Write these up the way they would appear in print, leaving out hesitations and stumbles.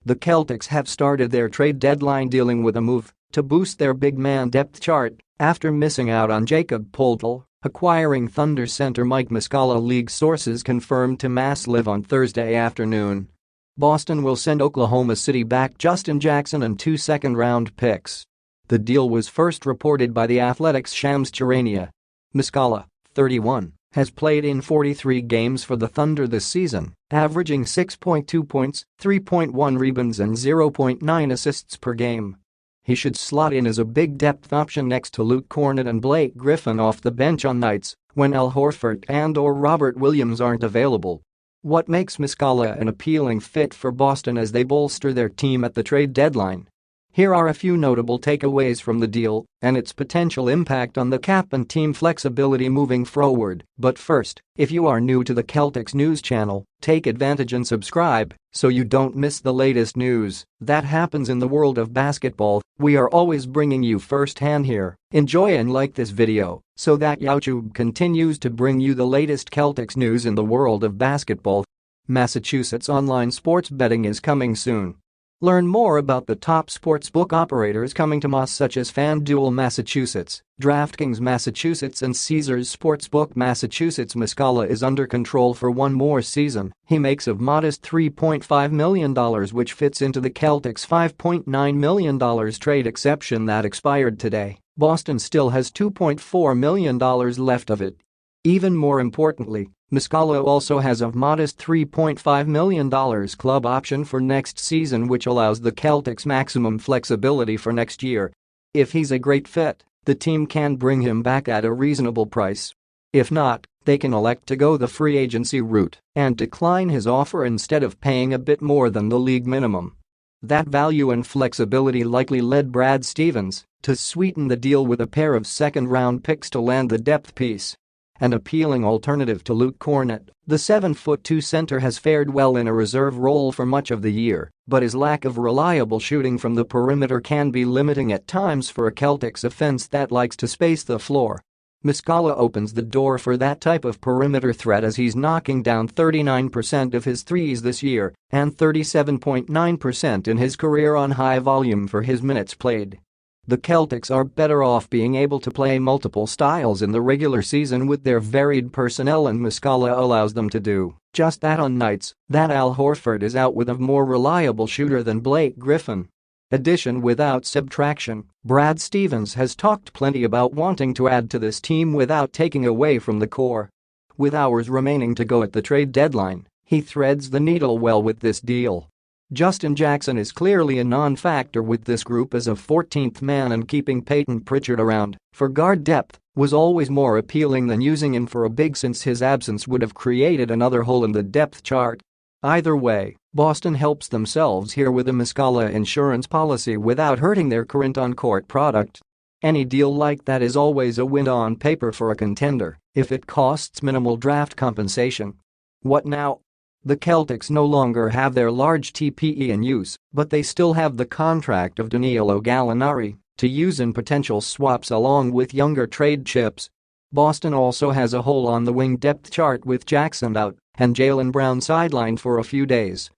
The Celtics have started their trade deadline dealing with a move to boost their big man depth chart after missing out on Jakob Poeltl, acquiring Thunder center Mike Muscala. League sources confirmed to Mass Live on Thursday afternoon. Boston will send Oklahoma City back Justin Jackson and 2 second-round picks. The deal was first reported by The Athletic's Shams Charania. Muscala, 31, has played in 43 games for the Thunder this season, averaging 6.2 points, 3.1 rebounds and 0.9 assists per game. He should slot in as a big depth option next to Luke Kornet and Blake Griffin off the bench on nights when Al Horford and/or Robert Williams aren't available. What makes Muscala an appealing fit for Boston as they bolster their team at the trade deadline? Here are a few notable takeaways from the deal and its potential impact on the cap and team flexibility moving forward. But first, if you are new to the Celtics news channel, take advantage and subscribe so you don't miss the latest news that happens in the world of basketball. We are always bringing you firsthand here. Enjoy and like this video so that YouTube continues to bring you the latest Celtics news in the world of basketball. Massachusetts online sports betting is coming soon. Learn more about the top sportsbook operators coming to Mass such as FanDuel Massachusetts, DraftKings Massachusetts and Caesars Sportsbook Massachusetts. Muscala is under control for one more season. He makes a modest $3.5 million, which fits into the Celtics' $5.9 million trade exception that expired today. Boston still has $2.4 million left of it. Even more importantly, Muscala also has a modest $3.5 million club option for next season, which allows the Celtics maximum flexibility for next year. If he's a great fit, the team can bring him back at a reasonable price. If not, they can elect to go the free agency route and decline his offer instead of paying a bit more than the league minimum. That value and flexibility likely led Brad Stevens to sweeten the deal with a pair of second-round picks to land the depth piece. An appealing alternative to Luke Kornet, the 7'2" center has fared well in a reserve role for much of the year, but his lack of reliable shooting from the perimeter can be limiting at times for a Celtics offense that likes to space the floor. Muscala opens the door for that type of perimeter threat as he's knocking down 39% of his threes this year and 37.9% in his career on high volume for his minutes played. The Celtics are better off being able to play multiple styles in the regular season with their varied personnel, and Muscala allows them to do just that on nights that Al Horford is out with a more reliable shooter than Blake Griffin. Addition without subtraction, Brad Stevens has talked plenty about wanting to add to this team without taking away from the core. With hours remaining to go at the trade deadline, he threads the needle well with this deal. Justin Jackson is clearly a non-factor with this group as a 14th man, and keeping Peyton Pritchard around for guard depth was always more appealing than using him for a big, since his absence would have created another hole in the depth chart. Either way, Boston helps themselves here with a Muscala insurance policy without hurting their current on-court product. Any deal like that is always a win on paper for a contender if it costs minimal draft compensation. What now? The Celtics no longer have their large TPE in use, but they still have the contract of Danilo Gallinari to use in potential swaps along with younger trade chips. Boston also has a hole on the wing depth chart with Jackson out and Jaylen Brown sidelined for a few days.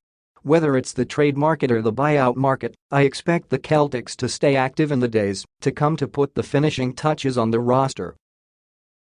Whether it's the trade market or the buyout market, I expect the Celtics to stay active in the days to come to put the finishing touches on the roster.